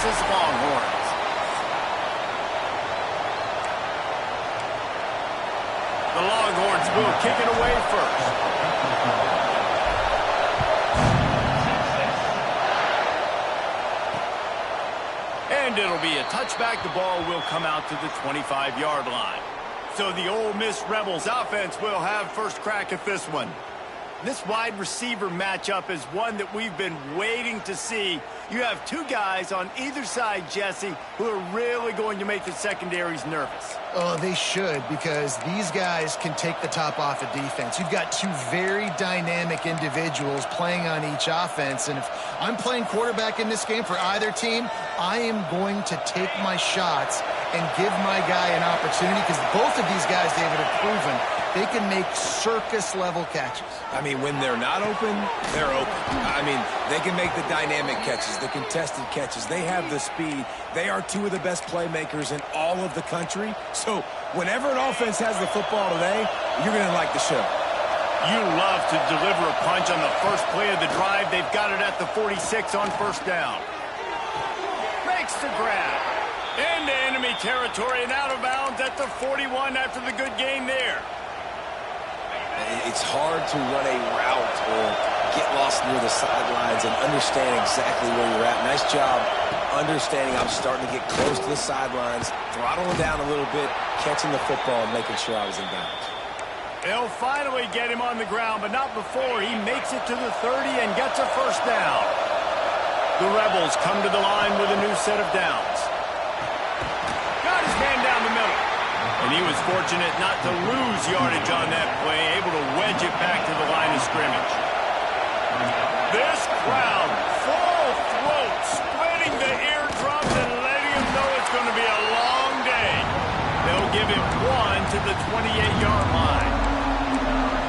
Texas Longhorns. The Longhorns will kick it away first. And it'll be a touchback. The ball will come out to the 25-yard line. So the Ole Miss Rebels offense will have first crack at this one. This wide receiver matchup is one that we've been waiting to see. You have two guys on either side, Jesse, who are really going to make the secondaries nervous. Oh, they should, because these guys can take the top off a defense. You've got two very dynamic individuals playing on each offense, and if I'm playing quarterback in this game for either team, I am going to take my shots and give my guy an opportunity, because both of these guys, David, have proven they can make circus-level catches. I mean, when they're not open, they're open. I mean, they can make the dynamic catches, the contested catches. They have the speed. They are two of the best playmakers in all of the country. So whenever an offense has the football today, you're going to like the show. You love to deliver a punch on the first play of the drive. They've got it at the 46 on first down. Makes the grab. Into enemy territory and out of bounds at the 41 after the good gain there. It's hard to run a route or get lost near the sidelines and understand exactly where you're at. Nice job understanding I'm starting to get close to the sidelines, throttling down a little bit, catching the football and making sure I was in bounds. They'll finally get him on the ground, but not before he makes it to the 30 and gets a first down. The Rebels come to the line with a new set of downs. Got his man down the middle. And he was fortunate not to lose yardage on that play, able to wedge it back to the line of scrimmage. This crowd, full throat, splitting the eardrums and letting him know it's going to be a long day. They'll give him one to the 28-yard line.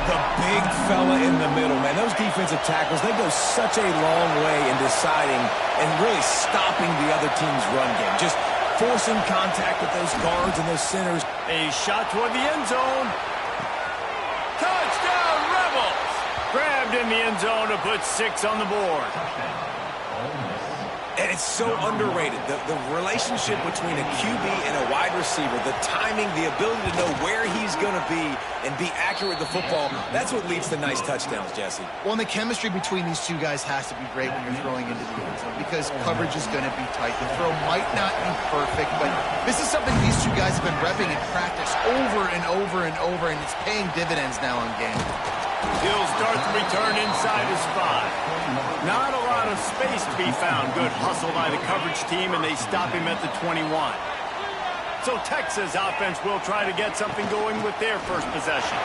The big fella in the middle, man. Those defensive tackles, they go such a long way in deciding and really stopping the other team's run game. Just forcing contact with those guards and those centers. A shot toward the end zone. Touchdown, Rebels! Grabbed in the end zone to put 6 on the board. And it's so underrated. The relationship between a QB and a wide receiver, the timing, the ability to know where he's going to be and be accurate with the football, that's what leads to nice touchdowns, Jesse. Well, and the chemistry between these two guys has to be great when you're throwing into the end zone, because coverage is going to be tight. The throw might not be perfect, but this is something these two guys have been repping in practice over and over and over, and it's paying dividends now in game. He'll start the return inside his 5. Not a lot of space to be found. Good hustle by the coverage team, and they stop him at the 21. So Texas offense will try to get something going with their first possession.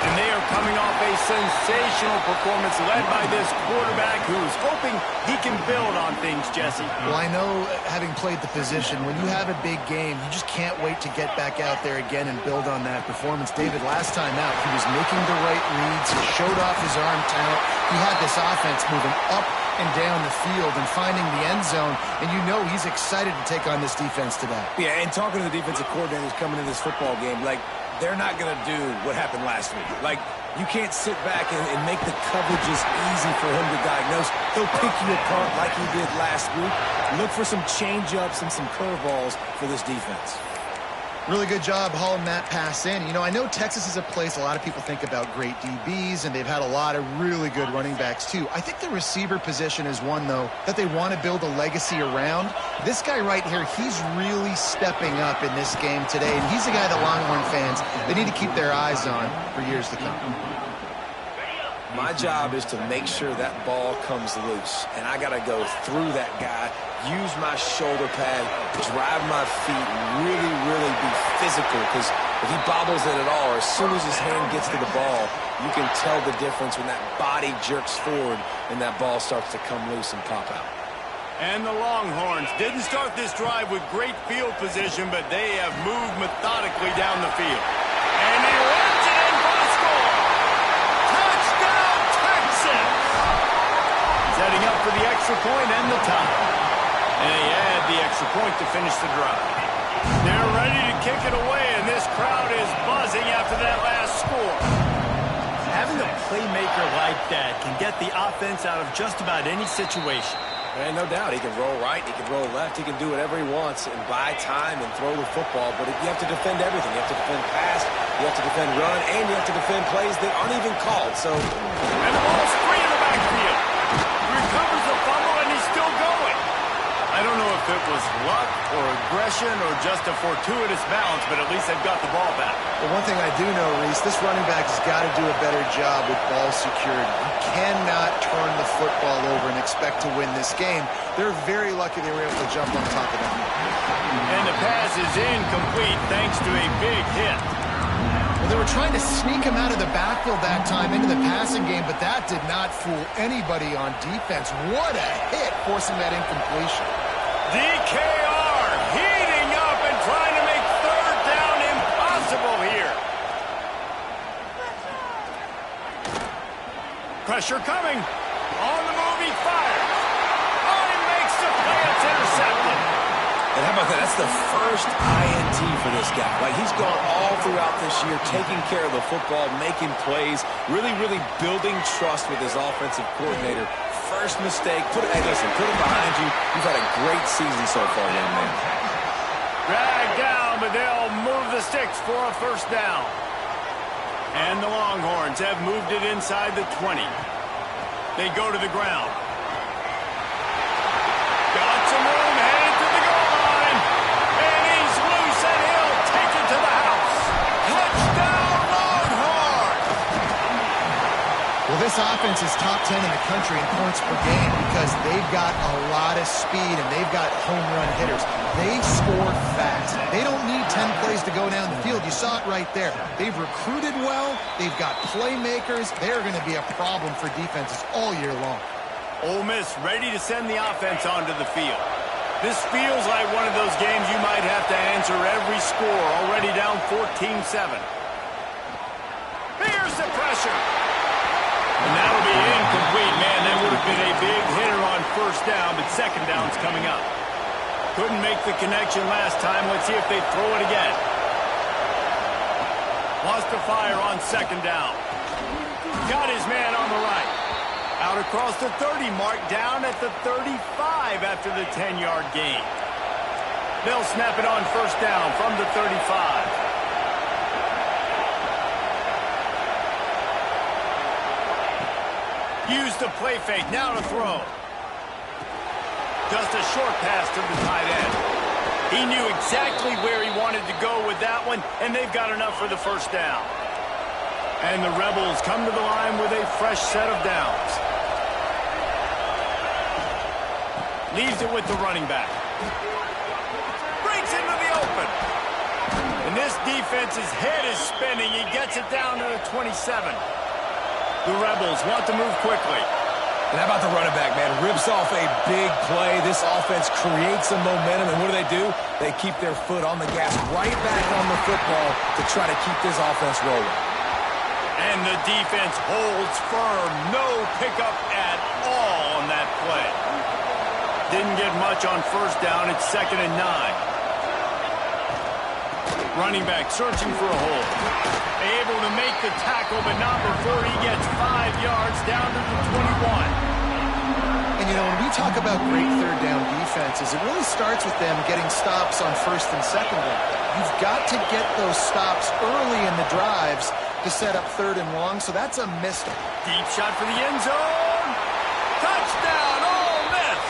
And they are coming off a sensational performance led by this quarterback who's hoping he can build on things, Jesse. Well, I know, having played the position, when you have a big game, you just can't wait to get back out there again and build on that performance. David, last time out, he was making the right reads. He showed off his arm talent. He had this offense moving up and down the field and finding the end zone, and you know he's excited to take on this defense today. Yeah, and talking to the defensive coordinators coming into this football game, like, they're not going to do what happened last week. Like, you can't sit back and make the coverages easy for him to diagnose. He'll pick you apart like he did last week. Look for some change-ups and some curveballs for this defense. Really good job hauling that pass in. You know, I know Texas is a place a lot of people think about great DBs, and they've had a lot of really good running backs too. I think the receiver position is one, though, that they want to build a legacy around. This guy right here, he's really stepping up in this game today, and he's the guy that Longhorn fans, they need to keep their eyes on for years to come. My job is to make sure that ball comes loose, and I got to go through that guy, use my shoulder pad, drive my feet, really, really be physical, because if he bobbles it at all, or as soon as his hand gets to the ball, you can tell the difference when that body jerks forward and that ball starts to come loose and pop out. And the Longhorns didn't start this drive with great field position, but they have moved methodically down the field. And he runs it in for the score. Touchdown, Texas! He's heading up for the extra point and the tie. And he had the extra point to finish the drive. They're ready to kick it away, and this crowd is buzzing after that last score. Having a playmaker like that can get the offense out of just about any situation. And no doubt, he can roll right, he can roll left, he can do whatever he wants and buy time and throw the football. But you have to defend everything. You have to defend pass, you have to defend run, and you have to defend plays that aren't even called. So, and the ball's free in the backfield. He recovers the fumble, and he's still going. I don't know if it was luck or aggression or just a fortuitous bounce, but at least they've got the ball back. Well, one thing I do know, Reese, this running back has got to do a better job with ball security. You cannot turn the football over and expect to win this game. They're very lucky they were able to jump on top of them. And the pass is incomplete thanks to a big hit. Well, they were trying to sneak him out of the backfield that time into the passing game, but that did not fool anybody on defense. What a hit, forcing that incompletion. DKR heating up and trying to make third down impossible here. Pressure coming. On the move, he fires. Oh, he makes the play. It's intercepted. and how about that? That's the first INT for this guy. Like, he's gone all throughout this year, taking care of the football, making plays, really building trust with his offensive coordinator. First mistake, hey, listen, put him behind you. You've had a great season so far, young man. Dragged down, but they'll move the sticks for a first down. And the Longhorns have moved it inside the 20. They go to the ground. Got some room, headed to the goal line. And he's loose, and he'll take it to the house. Touchdown, Longhorns! Well, this offense is top 10 in the country in points per game because they've got a lot of speed and they've got home run hitters. They score fast. They don't need 10 plays to go down the field. You saw it right there. They've recruited well. They've got playmakers. They're going to be a problem for defenses all year long. Ole Miss ready to send the offense onto the field. This feels like one of those games you might have to answer every score, already down 14-7. Here's the pressure. And that'll be incomplete, man. That would have been a big hitter on first down, but second down's coming up. Couldn't make the connection last time. Let's see if they throw it again. Wants to fire on second down. Got his man on the right. Out across the 30 mark, down at the 35 after the 10-yard gain. They'll snap it on first down from the 35. Use the play fake, now to throw. Just a short pass to the tight end. He knew exactly where he wanted to go with that one, and they've got enough for the first down. And the Rebels come to the line with a fresh set of downs. Leaves it with the running back. Breaks into the open. And this defense's head is spinning. He gets it down to the 27. The Rebels want to move quickly. And how about the running back, man? Rips off a big play. This offense creates some momentum, and what do? They keep their foot on the gas right back on the football to try to keep this offense rolling. And the defense holds firm. No pickup at all on that play. Didn't get much on first down. It's 2nd and 9. Running back searching for a hole. Able to make the tackle, but not before he gets 5 yards down to the 21. And, you know, when we talk about great third down defenses, it really starts with them getting stops on first and second down. You've got to get those stops early in the drives to set up third and long, so that's a missed. Deep shot for the end zone. Touchdown, Ole Miss.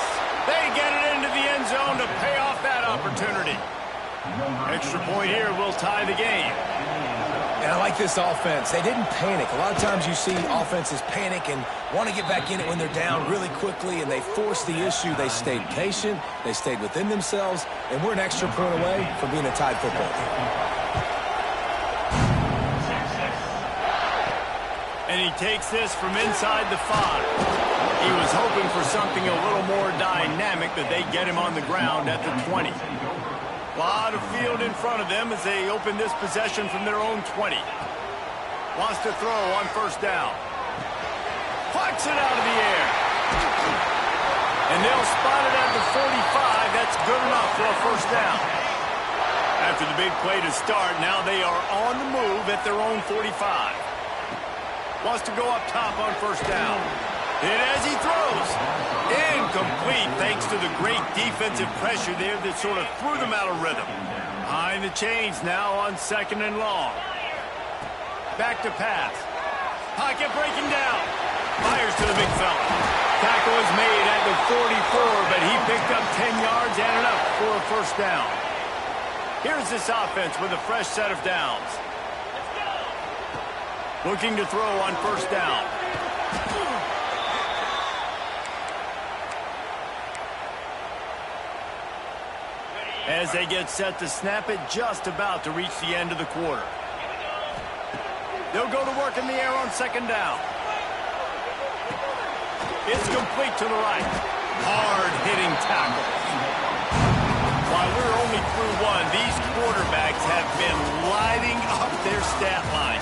They get it into the end zone to pay off that opportunity. Extra point here will tie the game. And I like this offense. They didn't panic. A lot of times you see offenses panic and want to get back in it when they're down really quickly, and they force the issue. They stayed patient. They stayed within themselves, and we're an extra point away from being a tied football game. And he takes this from inside the 5. He was hoping for something a little more dynamic, but they get him on the ground at the 20. A lot of field in front of them as they open this possession from their own 20. Wants to throw on first down. Plucks it out of the air. And they'll spot it at the 45. That's good enough for a first down. After the big play to start, now they are on the move at their own 45. Wants to go up top on first down. Hit as he throws. Incomplete thanks to the great defensive pressure there that sort of threw them out of rhythm. Behind the chains now on 2nd and long. Back to pass. Pocket breaking down. Fires to the big fella. Tackle is made at the 44, but he picked up 10 yards and enough for a first down. Here's this offense with a fresh set of downs. Looking to throw on first down. As they get set to snap it, just about to reach the end of the quarter. They'll go to work in the air on 2nd down. It's complete to the right. Hard-hitting tackle. While we're only through one, these quarterbacks have been lighting up their stat line.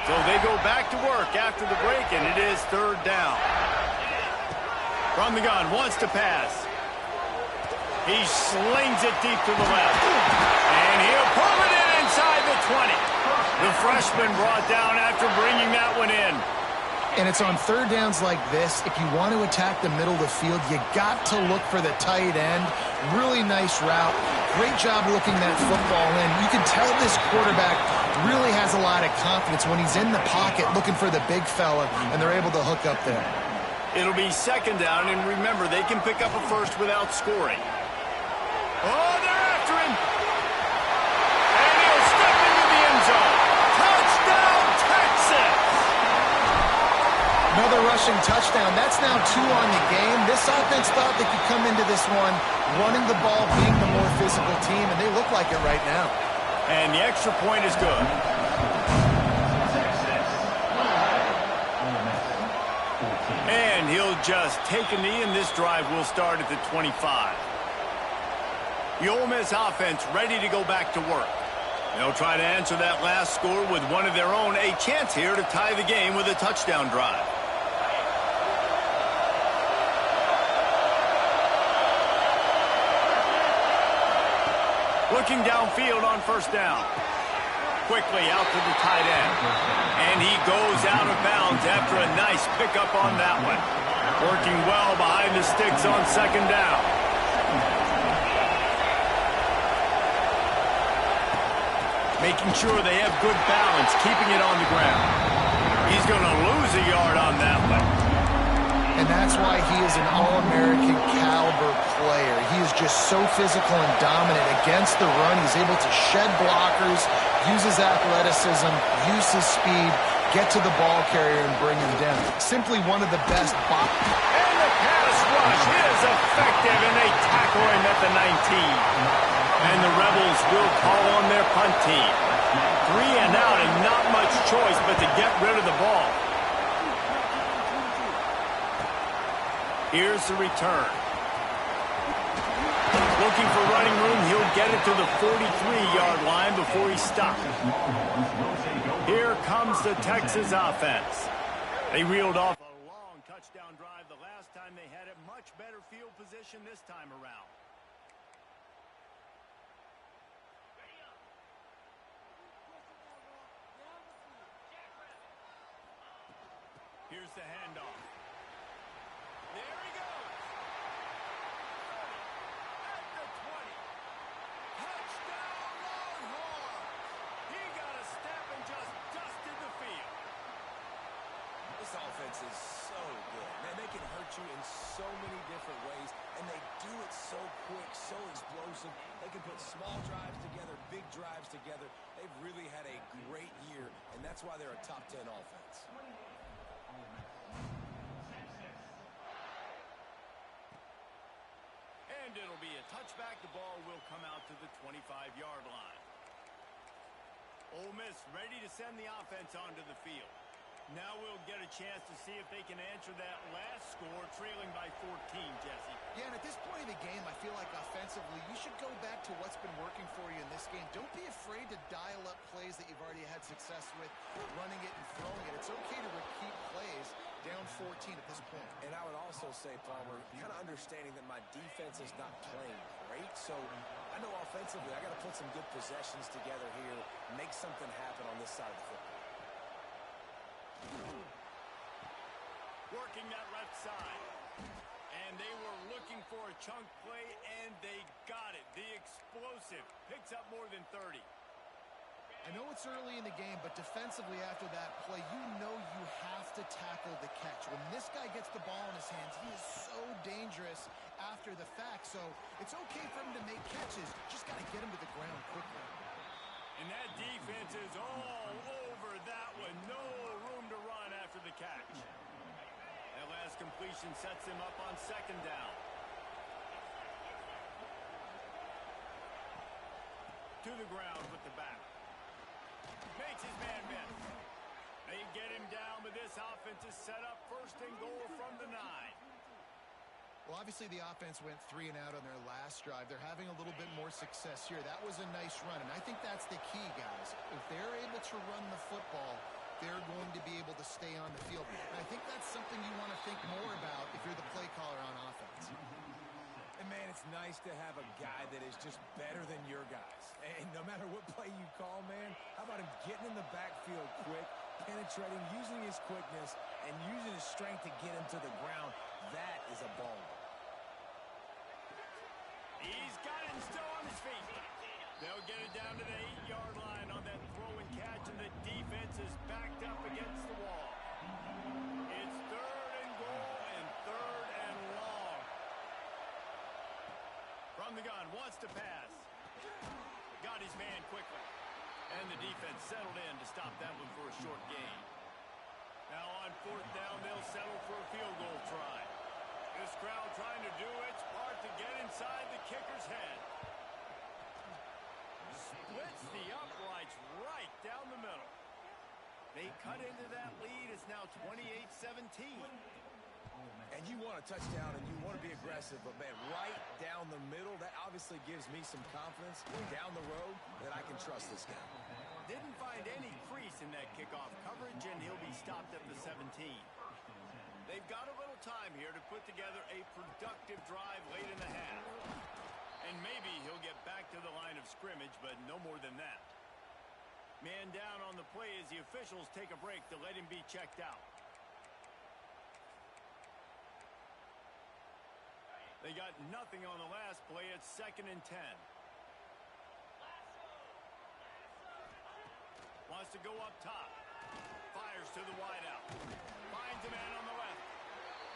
So they go back to work after the break, and it is 3rd down. From the gun, wants to pass. He slings it deep to the left. And he'll pull it in inside the 20. The freshman brought down after bringing that one in. And it's on 3rd downs like this. If you want to attack the middle of the field, you got to look for the tight end. Really nice route. Great job looking that football in. You can tell this quarterback really has a lot of confidence when he's in the pocket looking for the big fella, and they're able to hook up there. It'll be 2nd down, and remember, they can pick up a first without scoring. Oh, they're after him. And he'll step into the end zone. Touchdown, Texas! Another rushing touchdown. That's now 2 on the game. This offense thought they could come into this one running the ball, being the more physical team, and they look like it right now. And the extra point is good. And he'll just take a knee, and this drive will start at the 25. The Ole Miss offense ready to go back to work. They'll try to answer that last score with one of their own, a chance here to tie the game with a touchdown drive. Looking downfield on first down. Quickly out to the tight end. And he goes out of bounds after a nice pickup on that one. Working well behind the sticks on 2nd down. Making sure they have good balance, keeping it on the ground. He's going to lose a yard on that one. And that's why he is an All-American caliber player. He is just so physical and dominant against the run. He's able to shed blockers, use his athleticism, use his speed, get to the ball carrier and bring him down. Simply one of the best. And the pass rush is effective, and they tackle him at the 19. And the Rebels will call on their punt team. 3 and out, and not much choice but to get rid of the ball. Here's the return. Looking for running room. He'll get it to the 43-yard line before he stops. Here comes the Texas offense. They reeled off a long touchdown drive the last time they had it. Much better field position this time around. Here's the handoff. There he goes. At the 20. Touchdown, Longhorns. He got a step and just dusted the field. This offense is so good. Man, they can hurt you in so many different ways, and they do it so quick, so explosive. They can put small drives together, big drives together. They've really had a great year, and that's why they're a top 10 offense. And it'll be a touchback. The ball will come out to the 25-yard line. Ole Miss ready to send the offense onto the field. Now we'll get a chance to see if they can answer that last score, trailing by 14, Jesse. Yeah, and at this point in the game, I feel like offensively, you should go back to what's been working for you in this game. Don't be afraid to dial up plays that you've already had success with, running it and throwing it. It's okay to repeat plays down 14 14 at this point. And I would also say, Palmer, kind of understanding that my defense is not playing great. So I know offensively I got to put some good possessions together here, make something happen on this side of the football. Working that left side. And they were looking for a chunk play, and they got it. The explosive picks up more than 30. I know it's early in the game, but defensively after that play, you know you have to tackle the catch. When this guy gets the ball in his hands, he is so dangerous after the fact. So it's okay for him to make catches. Just got to get him to the ground quickly. And that defense is all over that one. No room to run after the catch. That last completion sets him up on second down. To the ground with the back. Makes his man miss. They get him down, but this offense is set up first and goal from the 9. Well, obviously the offense went 3 and out on their last drive. They're having a little bit more success here. That was a nice run, and I think that's the key, guys. If they're able to run the football, they're going to be able to stay on the field. And I think that's something you want to think more about if you're the play caller on offense. And, man, it's nice to have a guy that is just better than your guys. And no matter what play you call, man, how about him getting in the backfield quick, penetrating, using his quickness, and using his strength to get him to the ground. That is a ball. He's got it and still on his feet. They'll get it down to the 8-yard line on that throw and catch, and the defense is backed up against the wall. It's third and goal and third and long. From the gun, wants to pass. Got his man quickly. And the defense settled in to stop that one for a short gain. Now on fourth down, they'll settle for a field goal try. This crowd trying to do its part to get inside the kicker's head. Splits the uprights right down the middle. They cut into that lead. It's now 28-17. And you want a touchdown and you want to be aggressive, but, man, right down the middle, that obviously gives me some confidence down the road that I can trust this guy. Didn't find any crease in that kickoff coverage, and he'll be stopped at the 17. They've got a little time here to put together a productive drive late in the half. And maybe he'll get back to the line of scrimmage, but no more than that. Man down on the play as the officials take a break to let him be checked out. They got nothing on the last play. It's 2nd and 10. Wants to go up top. Fires to the wideout. Finds a man on the left.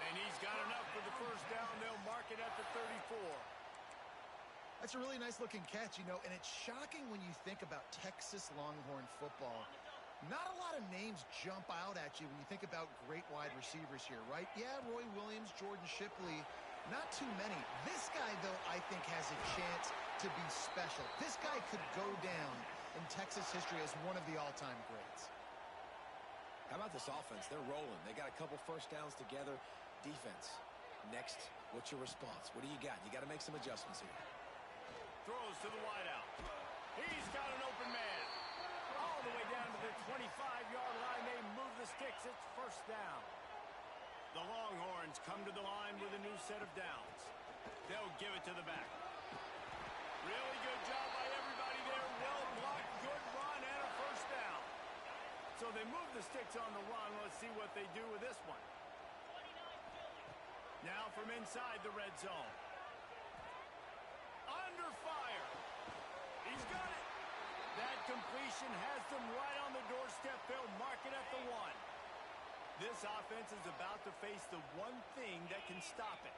And he's got enough for the first down. They'll mark it at the 34. That's a really nice-looking catch, you know, and it's shocking when you think about Texas Longhorn football. Not a lot of names jump out at you when you think about great wide receivers here, right? Yeah, Roy Williams, Jordan Shipley, not too many. This guy, though, I think has a chance to be special. This guy could go down in Texas history as one of the all-time greats. How about this offense? They're rolling. They got a couple first downs together. Defense. Next, what's your response? What do you got? You got to make some adjustments here. Throws to the wideout. He's got an open man. All the way down to the 25-yard line. They move the sticks. It's first down. The Longhorns come to the line with a new set of downs. They'll give it to the back. Really good job by everybody there. Well blocked, good run, and a first down. So they move the sticks on the run. Let's see what they do with this one. Now from inside the red zone. Under fire. He's got it. That completion has them right on the doorstep. They'll mark it at the 1. This offense is about to face the one thing that can stop it.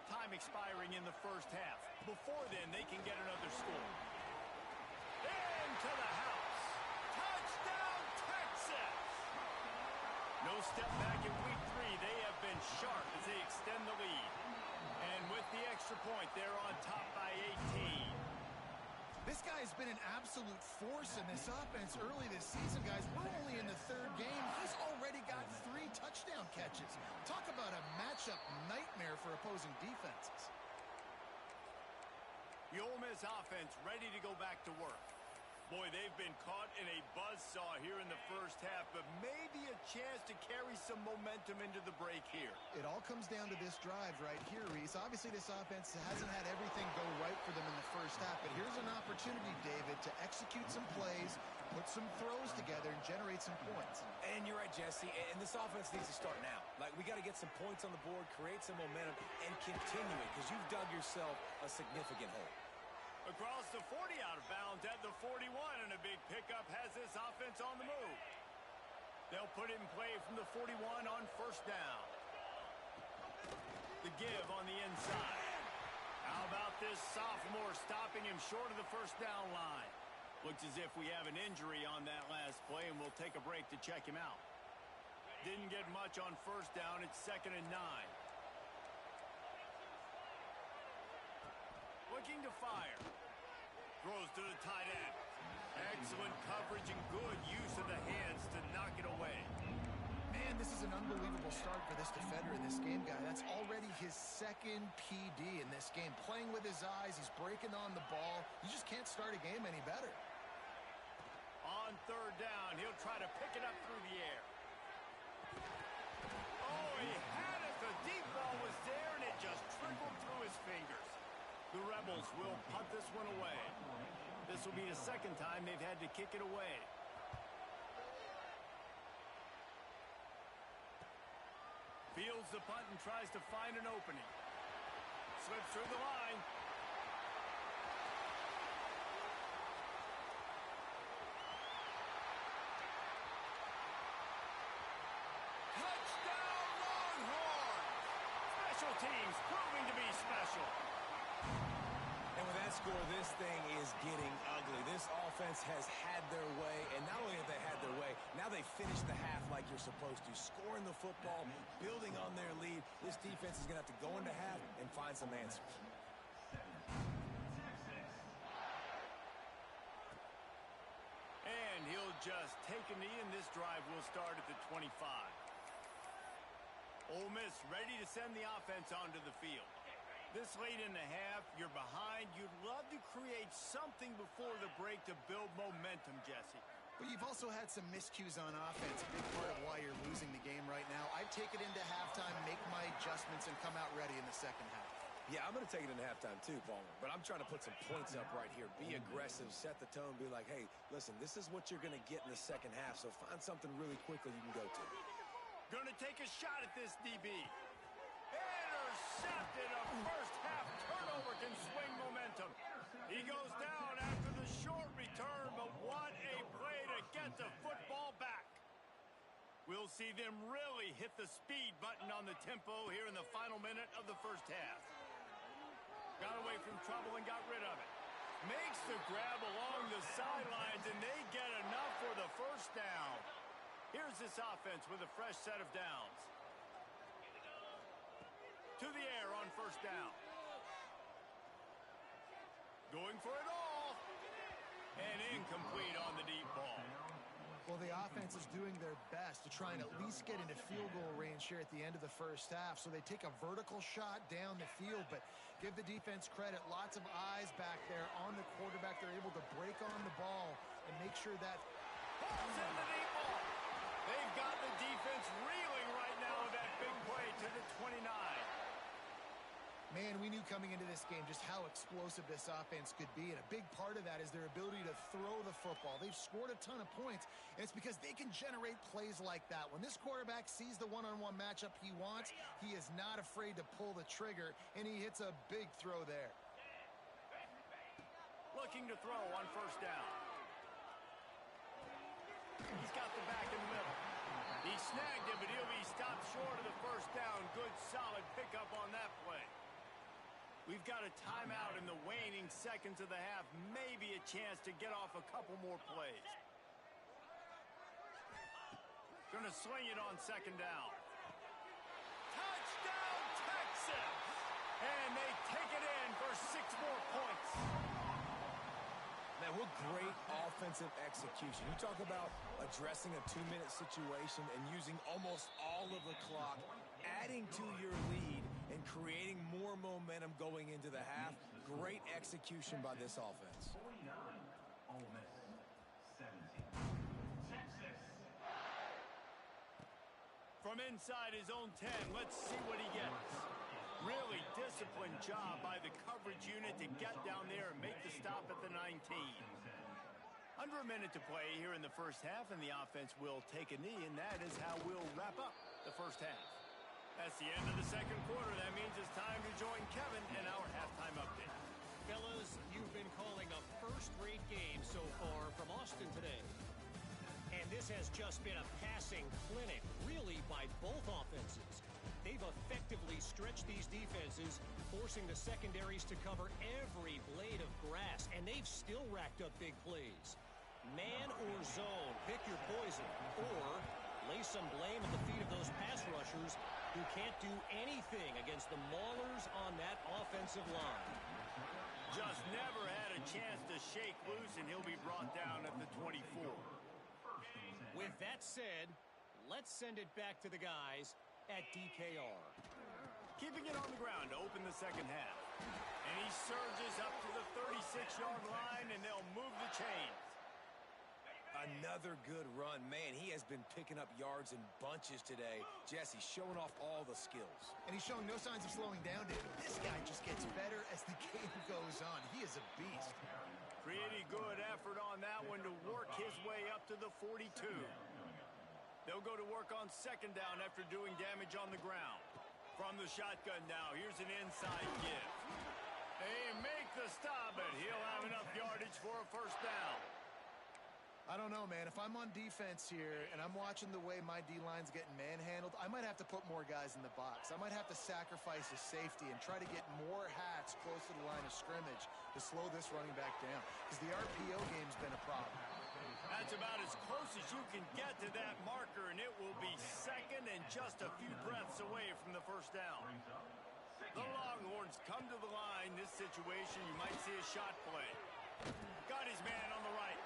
Time expiring in the first half. Before then, they can get another score. Into the house. Touchdown, Texas! No step back in week 3. They have been sharp as they extend the lead. And with the extra point, they're on top by 18. This guy's been an absolute force in this offense early this season, guys. We're only in the 3rd game. He's already got 3 touchdown catches. Talk about a matchup nightmare for opposing defenses. The Ole Miss offense ready to go back to work. Boy, they've been caught in a buzzsaw here in the first half, but maybe a chance to carry some momentum into the break here. It all comes down to this drive right here, Reese. Obviously, this offense hasn't had everything go right for them in the first half, but here's an opportunity, David, to execute some plays, put some throws together, and generate some points. And you're right, Jesse, and this offense needs to start now. Like, we got to get some points on the board, create some momentum, and continue it, because you've dug yourself a significant hole. Across the 40, out of bounds at the 41, and a big pickup has this offense on the move. They'll put it in play from the 41 on first down. The give on the inside. How about this sophomore stopping him short of the first down line? Looks as if we have an injury on that last play, and we'll take a break to check him out. Didn't get much on first down. It's 2nd and 9. Looking to fire. Throws to the tight end. Excellent coverage and good use of the hands to knock it away. Man, this is an unbelievable start for this defender in this game, guy. That's already his second PD in this game. Playing with his eyes, he's breaking on the ball. You just can't start a game any better. On third down, he'll try to pick it up through the air. Oh, he had it. The deep ball was there, and it just trickled through his fingers. The Rebels will punt this one away. This will be the second time they've had to kick it away. Fields the punt and tries to find an opening. Slips through the line. Touchdown, Longhorns! Special teams proving to be special. And with that score, this thing is getting ugly. This offense has had their way, and not only have they had their way, now they finished the half like you're supposed to, scoring the football, building on their lead. This defense is going to have to go into half and find some answers. And he'll just take a knee, and this drive will start at the 25. Ole Miss ready to send the offense onto the field. This late in the half, you're behind. You'd love to create something before the break to build momentum, Jesse. But you've also had some miscues on offense, a big part of why you're losing the game right now. I'd take it into halftime, make my adjustments, and come out ready in the second half. Yeah, I'm going to take it into halftime too, Palmer. But I'm trying to put some points up right here. Be aggressive, set the tone, be like, hey, listen, this is what you're going to get in the second half, so find something really quickly you can go to. Going to take a shot at this DB. Intercepted. A first half turnover can swing momentum. He goes down after the short return, but what a play to get the football back. We'll see them really hit the speed button on the tempo here in the final minute of the first half. Got away from trouble and got rid of it. Makes the grab along the sidelines, and they get enough for the first down. Here's this offense with a fresh set of downs. To the air on first down. Going for it all. And incomplete on the deep ball. Well, the offense is doing their best to try and at least get into field goal range here at the end of the first half. So they take a vertical shot down the field, but give the defense credit. Lots of eyes back there on the quarterback. They're able to break on the ball and make sure that... Pulls in the deep ball. They've got the defense reeling right now with that big play to the 29. Man, we knew coming into this game just how explosive this offense could be, and a big part of that is their ability to throw the football. They've scored a ton of points, and it's because they can generate plays like that. When this quarterback sees the one-on-one matchup he wants, he is not afraid to pull the trigger, and he hits a big throw there. Looking to throw on first down. He's got the back in the middle. He snagged it, but he'll be stopped short of the first down. Good, solid pickup on that play. We've got a timeout in the waning seconds of the half. Maybe a chance to get off a couple more plays. Going to sling it on second down. Touchdown, Texas! And they take it in for 6 more points. Man, what great offensive execution. You talk about addressing a 2-minute situation and using almost all of the clock, adding to your lead, and creating more momentum going into the half. Great execution by this offense. 49, Ole Miss. From inside his own 10, let's see what he gets. Really disciplined job by the coverage unit to get down there and make the stop at the 19. Under a minute to play here in the first half, and the offense will take a knee, and that is how we'll wrap up the first half. That's the end of the second quarter. That means it's time to join Kevin in our halftime update. Fellas, you've been calling a first-rate game so far from Austin today. And this has just been a passing clinic, really, by both offenses. They've effectively stretched these defenses, forcing the secondaries to cover every blade of grass, and they've still racked up big plays. Man or zone, pick your poison, or lay some blame at the feet of those pass rushers who can't do anything against the maulers on that offensive line. Just never had a chance to shake loose, and he'll be brought down at the 24. With that said, let's send it back to the guys at DKR. Keeping it on the ground to open the second half. And he surges up to the 36-yard line, and they'll move the chains. Another good run. Man, he has been picking up yards in bunches today. Jesse showing off all the skills. And he's showing no signs of slowing down, David. This guy just gets better as the game goes on. He is a beast. Pretty good effort on that one to work his way up to the 42. They'll go to work on second down after doing damage on the ground. From the shotgun now, here's an inside give. They make the stop, but he'll have enough yardage for a first down. I don't know, man. If I'm on defense here and I'm watching the way my D-line's getting manhandled, I might have to put more guys in the box. I might have to sacrifice his safety and try to get more hats close to the line of scrimmage to slow this running back down, because the RPO game's been a problem. That's about as close as you can get to that marker, and it will be second and just a few breaths away from the first down. The Longhorns come to the line. This situation, you might see a shot play. Got his man on the right.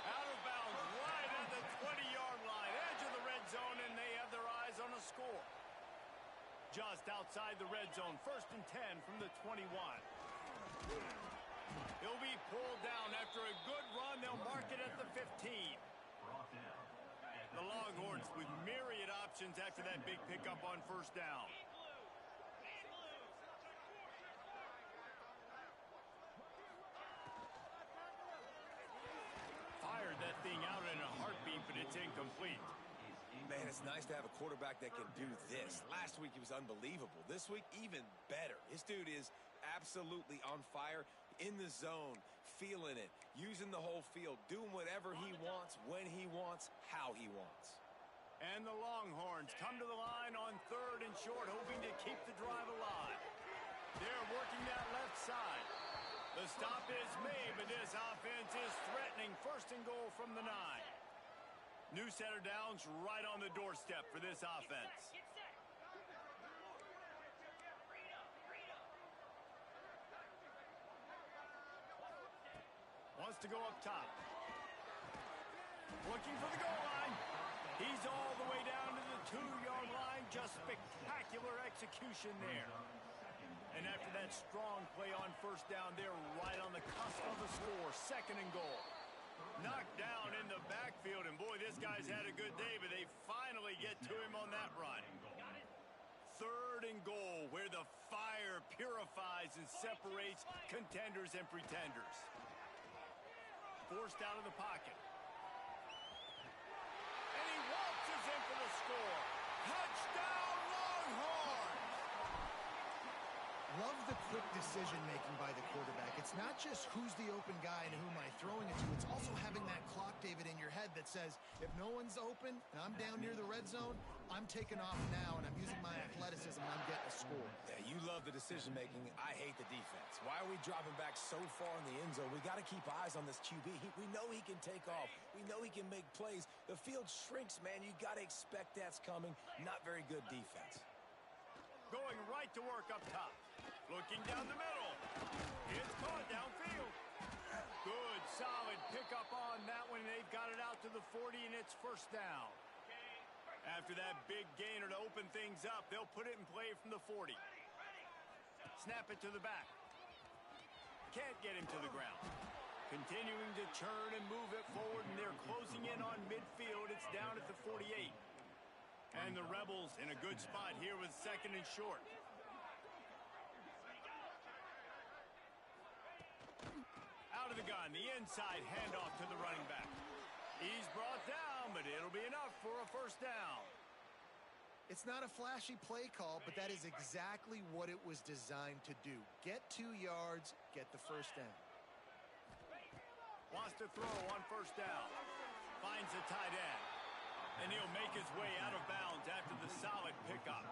Out of bounds, right at the 20-yard line, edge of the red zone, and they have their eyes on a score. Just outside the red zone, 1st and 10 from the 21. He'll be pulled down after a good run. They'll mark it at the 15. The Longhorns with myriad options after that big pickup on first down. Fired that thing out in a heartbeat, but it's incomplete. Man, it's nice to have a quarterback that can do this. Last week, he was unbelievable. This week, even better. This dude is absolutely on fire, in the zone, feeling it, using the whole field, doing whatever he wants, when he wants, how he wants. And the Longhorns come to the line on 3rd and short, hoping to keep the drive alive. They're working that left side. The stop is made, but this offense is threatening. 1st and goal from the 9. New set of downs right on the doorstep for this offense. Wants to go up top. Looking for the goal line. He's all the way down to the 2-yard line. Just spectacular execution there. And after that strong play on first down, they're right on the cusp of the score. 2nd and goal. Knocked down in the backfield, and boy, this guy's had a good day, but they finally get to him on that run. 3rd and goal, where the fire purifies and separates contenders and pretenders. Forced out of the pocket. And he waltzes in for the score. Touchdown, Longhorns! Love the quick decision-making by the quarterback. It's not just who's the open guy and who am I throwing it to. It's also having that clock, David, in your head that says, if no one's open and I'm down near the red zone, I'm taking off now and I'm using my athleticism and I'm getting a score. Yeah, you love the decision-making. I hate the defense. Why are we dropping back so far in the end zone? We got to keep eyes on this QB. We know he can take off. We know he can make plays. The field shrinks, man. You got to expect that's coming. Not very good defense. Going right to work up top. Looking down the middle. It's caught downfield. Good, solid pickup on that one. They've got it out to the 40, and it's 1st down. After that big gainer to open things up, they'll put it in play from the 40. Snap it to the back. Can't get him to the ground. Continuing to churn and move it forward, and they're closing in on midfield. It's down at the 48. And the Rebels in a good spot here with 2nd and short. Out of the gun, the inside handoff to the running back. He's brought down, but it'll be enough for a 1st down. It's not a flashy play call, but that is exactly what it was designed to do. Get 2 yards, get the 1st down. Wants to throw on 1st down. Finds the tight end. And he'll make his way out of bounds after the solid pickup.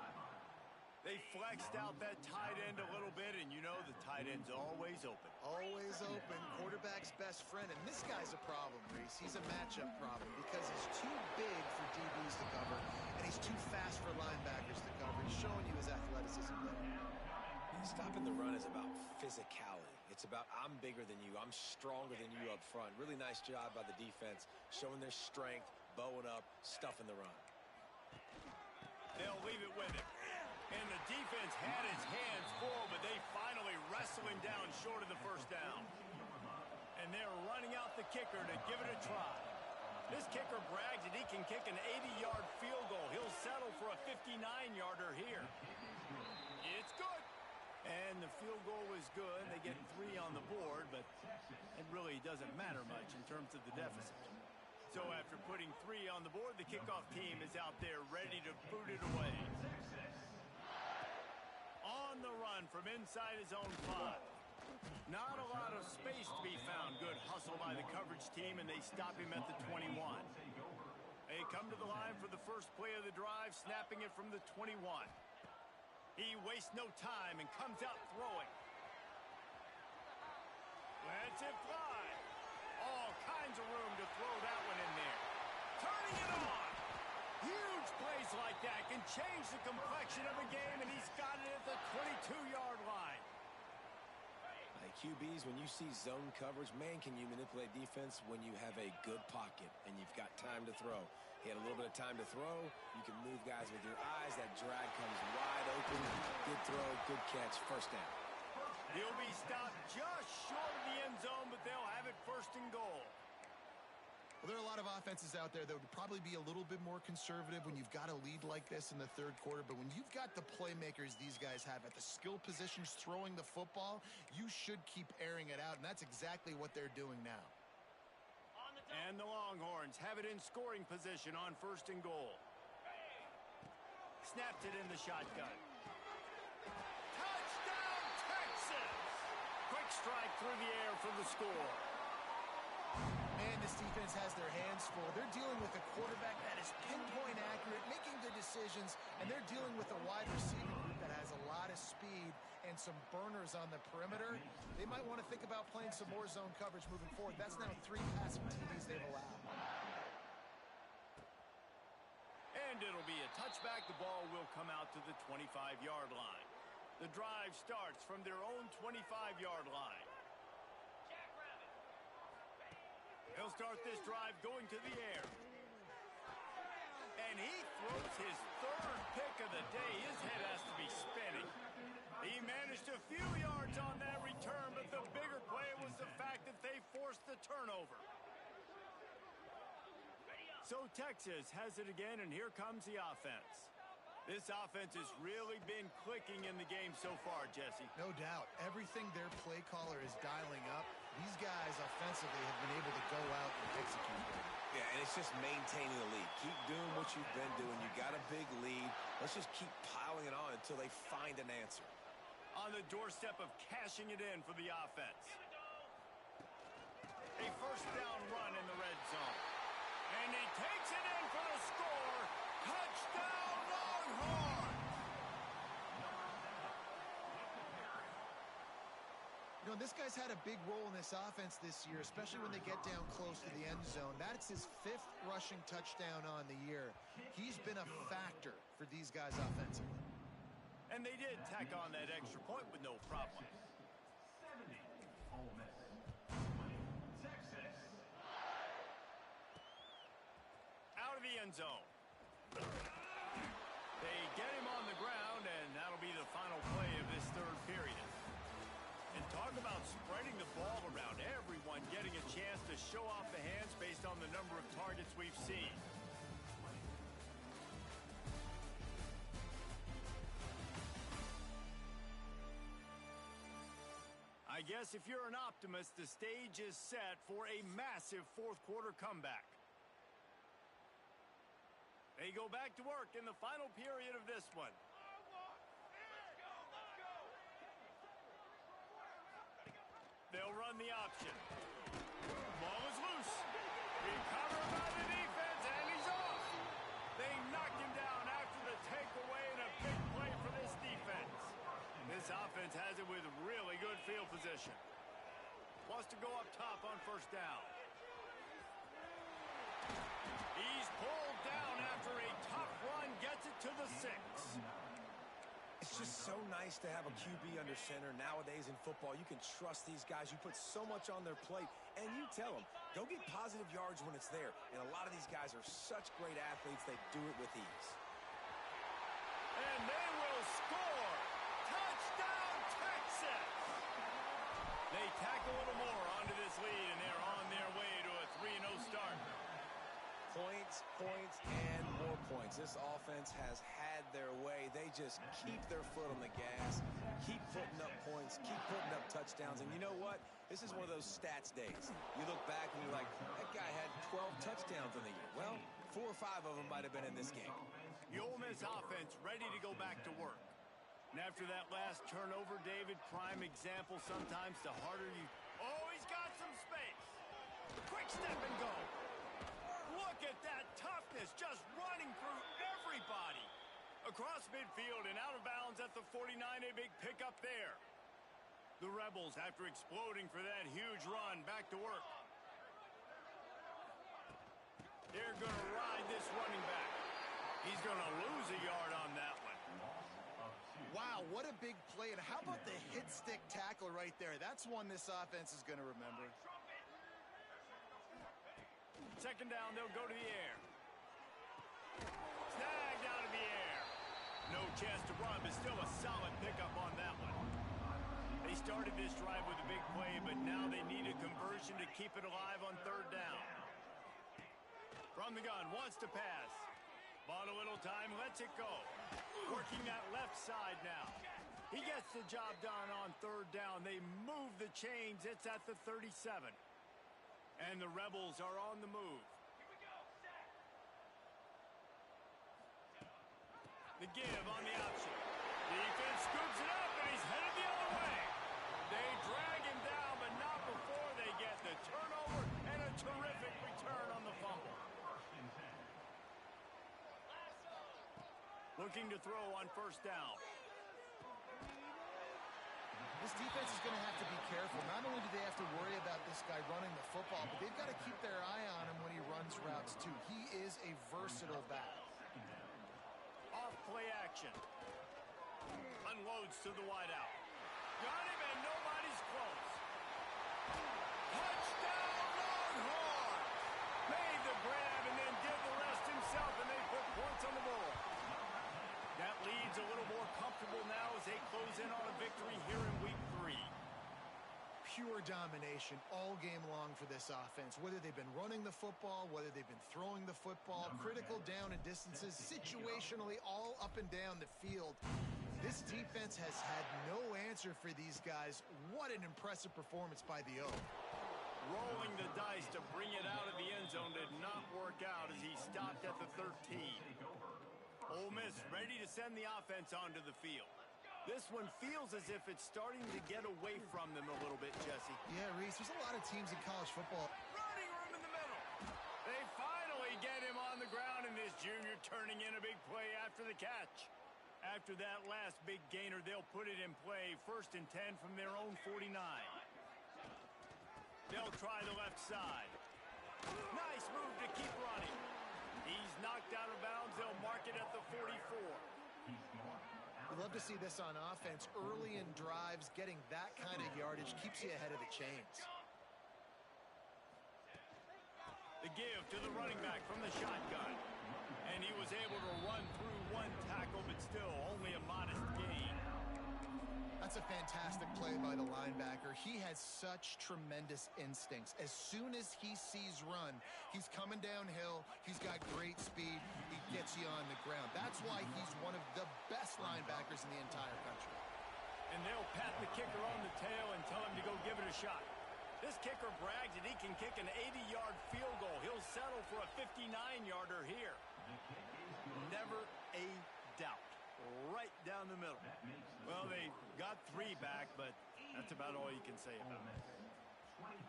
They flexed out that tight end a little bit, and you know the tight end's always open. Always open. Quarterback's best friend. And this guy's a problem, Reese. He's a matchup problem because he's too big for DBs to cover, and he's too fast for linebackers to cover. He's showing you his athleticism there. Stopping the run is about physicality. It's about I'm bigger than you. I'm stronger than you up front. Really nice job by the defense, showing their strength, bowing up, stuffing the run. They'll leave it with him. And the defense had his hands full, but they finally wrestle him down short of the 1st down. And they're running out the kicker to give it a try. This kicker brags that he can kick an 80-yard field goal. He'll settle for a 59-yarder here. It's good. And the field goal is good. They get 3 on the board, but it really doesn't matter much in terms of the deficit. So after putting 3 on the board, the kickoff team is out there ready to boot it away. On the run from inside his own 5. Not a lot of space to be found. Good hustle by the coverage team, and they stop him at the 21. They come to the line for the first play of the drive, snapping it from the 21. He wastes no time and comes out throwing. Lets it fly. All kinds of room to throw that one in there. Turning it on. Huge plays like that can change the complexion of a game, and he's got it at the 22-yard line. Like QBs, when you see zone coverage, man, can you manipulate defense when you have a good pocket and you've got time to throw. He had a little bit of time to throw. You can move guys with your eyes. That drag comes wide open. Good throw, good catch, 1st down. He'll be stopped just short of the end zone, but they'll have it 1st and goal. Well, there are a lot of offenses out there that would probably be a little bit more conservative when you've got a lead like this in the 3rd quarter. But when you've got the playmakers these guys have at the skill positions throwing the football, you should keep airing it out. And that's exactly what they're doing now. And the Longhorns have it in scoring position on 1st and goal. Snaps it in the shotgun. Touchdown, Texas! Quick strike through the air for the score. Man, this defense has their hands full. They're dealing with a quarterback that is pinpoint accurate, making good decisions, and they're dealing with a wide receiving group that has a lot of speed and some burners on the perimeter. They might want to think about playing some more zone coverage moving forward. That's now 3 passing TDs they've allowed. And it'll be a touchback. The ball will come out to the 25-yard line. The drive starts from their own 25-yard line. He'll start this drive going to the air. And he throws his 3rd pick of the day. His head has to be spinning. He managed a few yards on that return, but the bigger play was the fact that they forced the turnover. So Texas has it again, and here comes the offense. This offense has really been clicking in the game so far, Jesse. No doubt. Everything their play caller is dialing up, these guys offensively have been able to go out and execute them. Yeah, and it's just maintaining the lead. Keep doing what you've been doing. You got a big lead. Let's just keep piling it on until they find an answer. On the doorstep of cashing it in for the offense. A 1st down run in the red zone. And he takes it in for the score. Touchdown, Longhorns! You know, this guy's had a big role in this offense this year, especially when they get down close to the end zone. That's his 5th rushing touchdown on the year. He's been a factor for these guys offensively. And they did tack on that extra point with no problem. 70, Ole Miss, 20, Texas. Out of the end zone. They get him on the ground, and that'll be the final play of this 3rd period. And talk about spreading the ball around. Everyone getting a chance to show off the hands based on the number of targets we've seen. guess if you're an optimist, the stage is set for a massive fourth-quarter comeback. They go back to work in the final period of this one. They'll run the option. Ball is loose. Recovered by the defense, and he's off. They knocked him down after the takeaway, and a big play for this defense. This offense has it with really good field position. Wants to go up top on first down. He's pulled down after a tough run, gets it to the 6. It's just so nice to have a QB under center. Nowadays in football, you can trust these guys. You put so much on their plate, and you tell them, go get positive yards when it's there. And a lot of these guys are such great athletes, they do it with ease. And they will score! Touchdown, Texas! They tack a little more onto this lead, and they're on their way to a 3-0 start. Points, points, and more points. This offense has had their way. They just keep their foot on the gas, keep putting up points, keep putting up touchdowns. And you know what? This is one of those stats days. You look back and you're like, that guy had 12 touchdowns in the year. Well, 4 or 5 of them might have been in this game. The Ole Miss offense ready to go back to work. And after that last turnover, David, prime example, sometimes the harder you... Oh, he's got some space. Quick step and go. Look at that toughness, just running through everybody. Across midfield and out of bounds at the 49, a big pickup there. The Rebels, after exploding for that huge run, back to work. They're going to ride this running back. He's going to lose a yard on that one. Wow, what a big play. And how about the hit stick tackle right there? That's one this offense is going to remember. Second down, they'll go to the air. Snagged out of the air. No chance to run, but still a solid pickup on that one. They started this drive with a big play, but now they need a conversion to keep it alive on third down. From the gun, wants to pass. Bought a little time, lets it go. Working that left side now. He gets the job done on third down. They move the chains. It's at the 37. And the Rebels are on the move. The give on the option. Defense scoops it up, and he's headed the other way. They drag him down, but not before they get the turnover and a terrific return on the fumble. Looking to throw on first down. This defense is going to have to be careful. Not only do they have to worry about this guy running the football, but they've got to keep their eye on him when he runs routes, too. He is a versatile back. Off play action. Unloads to the wideout. Got him, and nobody's close. Touchdown, Longhorns! Made the grab and then did the rest himself, and they put points on the board. That lead's a little more comfortable now as they close in on a victory here in week 3. Pure domination all game long for this offense. Whether they've been running the football, whether they've been throwing the football, critical down and distances, situationally all up and down the field. This defense has had no answer for these guys. What an impressive performance by the O. Rolling the dice to bring it out of the end zone did not work out as he stopped at the 13. Ole Miss ready to send the offense onto the field. This one feels as if it's starting to get away from them a little bit, Jesse. Yeah, Reese, there's a lot of teams in college football. Running room in the middle. They finally get him on the ground, and this junior turning in a big play after the catch. After that last big gainer, they'll put it in play, 1st and 10 from their own 49. They'll try the left side. Nice move to keep running. He's knocked out of bounds. They'll mark it at the 44. We love to see this on offense. Early in drives, getting that kind of yardage keeps you ahead of the chains. The give to the running back from the shotgun. And he was able to run through one tackle, but still only a modest gain. That's a fantastic play by the linebacker. He has such tremendous instincts. As soon as he sees run, he's coming downhill. He's got great speed. He gets you on the ground. That's why he's one of the best linebackers in the entire country. And they'll pat the kicker on the tail and tell him to go give it a shot. This kicker brags that he can kick an 80-yard field goal. He'll settle for a 59-yarder here. Never a doubt. Right down the middle. Well, they got 3 back, but that's about all you can say about it.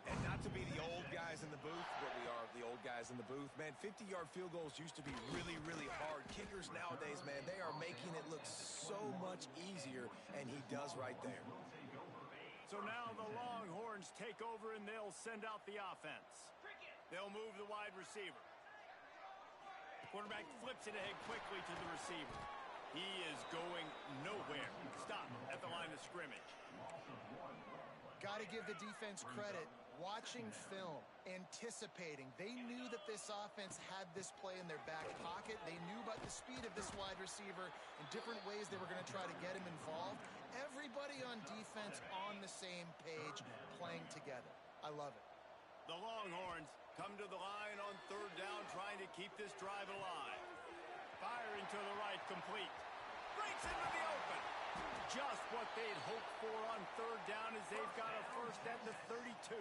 And not to be the old guys in the booth, but we are the old guys in the booth. Man, 50-yard field goals used to be really, really hard. Kickers nowadays, man, they are making it look so much easier, and he does right there. So now the Longhorns take over, and they'll send out the offense. They'll move the wide receiver. The quarterback flips it ahead quickly to the receiver. He is going nowhere. Stop at the line of scrimmage. Got to give the defense credit. Watching film, anticipating. They knew that this offense had this play in their back pocket. They knew about the speed of this wide receiver and different ways they were going to try to get him involved. Everybody on defense on the same page, playing together. I love it. The Longhorns come to the line on 3rd down, trying to keep this drive alive. Firing to the right, complete. Breaks into the open. Just what they'd hoped for on 3rd down as they've got a first at the 32.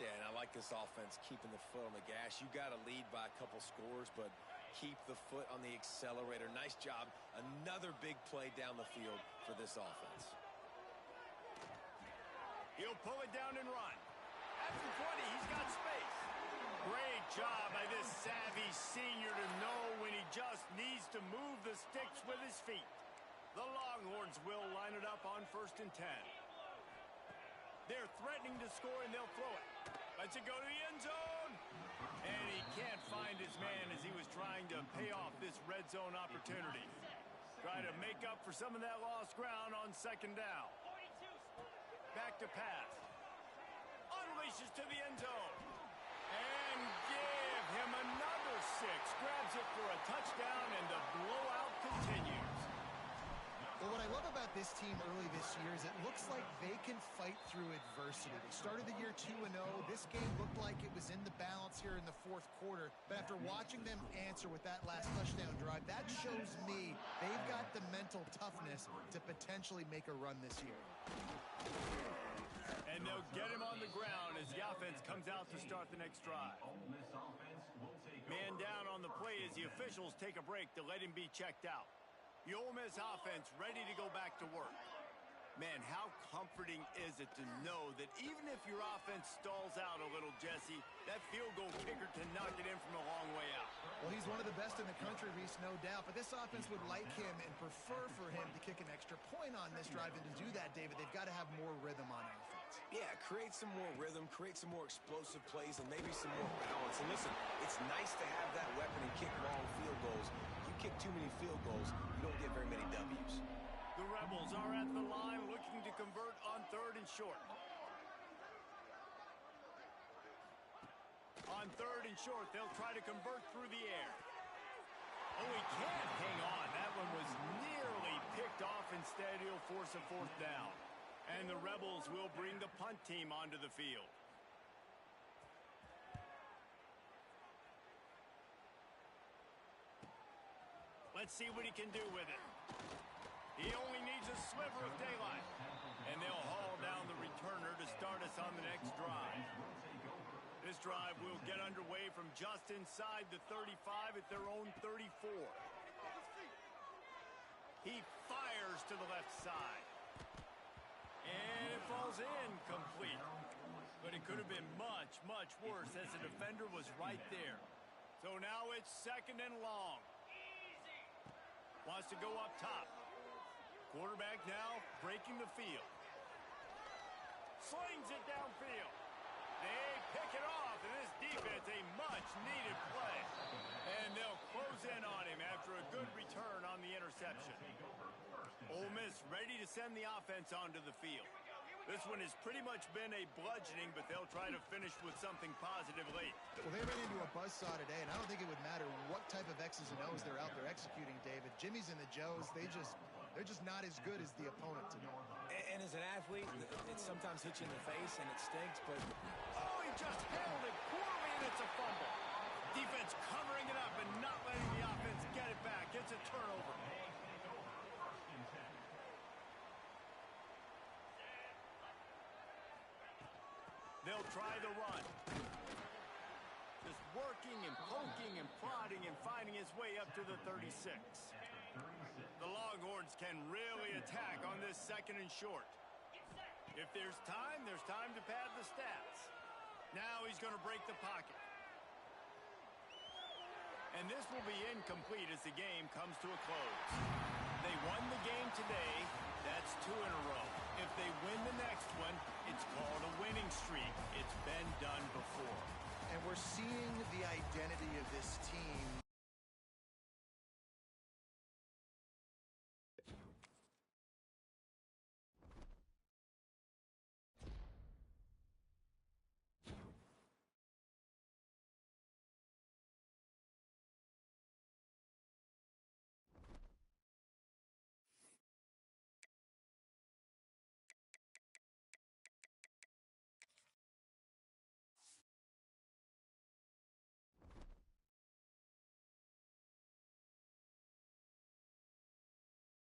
Yeah, and I like this offense keeping the foot on the gas. You got to lead by a couple scores, but keep the foot on the accelerator. Nice job. Another big play down the field for this offense. He'll pull it down and run. At the 20, he's got space. Great job by this savvy senior to know when he just needs to move the sticks with his feet. The Longhorns will line it up on 1st and 10. They're threatening to score, and they'll throw it. Lets it go to the end zone. And he can't find his man as he was trying to pay off this red zone opportunity. Try to make up for some of that lost ground on 2nd down. Back to pass. Unleashes to the end zone. And give him another 6. Grabs it for a touchdown, and the blowout continues. Well, what I love about this team early this year is it looks like they can fight through adversity. They started the year 2-0. This game looked like it was in the balance here in the 4th quarter. But after watching them answer with that last touchdown drive, that shows me they've got the mental toughness to potentially make a run this year. And they'll get him on the ground as the offense comes out to start the next drive. Man down on the play as the officials take a break to let him be checked out. The Ole Miss offense ready to go back to work. Man, how comforting is it to know that even if your offense stalls out a little, Jesse, that field goal kicker can knock it in from a long way out. Well, he's one of the best in the country, Reese, no doubt. But this offense would like him and prefer for him to kick an extra point on this drive. And to do that, David, they've got to have more rhythm on offense. Yeah, create some more rhythm, create some more explosive plays, and maybe some more balance. And listen, it's nice to have that weapon and kick long field goals. You kick too many field goals, you don't get very many W's. The Rebels are at the line looking to convert on 3rd and short. On 3rd and short, they'll try to convert through the air. Oh, he can't hang on. That one was nearly picked off. Instead, he'll force a 4th down. And the Rebels will bring the punt team onto the field. Let's see what he can do with it. He only needs a sliver of daylight. And they'll haul down the returner to start us on the next drive. This drive will get underway from just inside the 35 at their own 34. He fires to the left side. And it falls incomplete. But it could have been much, much worse as the defender was right there. So now it's 2nd and long. Wants to go up top. Quarterback now breaking the field. Slings it downfield. They pick it off, and this defense, a much-needed play. And they'll close in on him after a good return on the interception. Ole Miss ready to send the offense onto the field. This one has pretty much been a bludgeoning, but they'll try to finish with something positive late. Well, they ran into a buzzsaw today, and I don't think it would matter what type of X's and O's they're out there executing, David. Jimmy's and the Joes, they're just not as good as the opponent today. And as an athlete, it sometimes hits you in the face, and it stinks, but... Oh, he just handled it poorly, and it's a fumble. Defense covering it up and not letting the offense get it back. It's a turnover. They'll try the run. Just working and poking and prodding and finding his way up to the 36. The Longhorns can really attack on this 2nd and short. If there's time to pad the stats. Now he's going to break the pocket. And this will be incomplete as the game comes to a close. They won the game today. That's 2 in a row. If they win the next one, it's called a winning streak. It's been done before. And we're seeing the identity of this team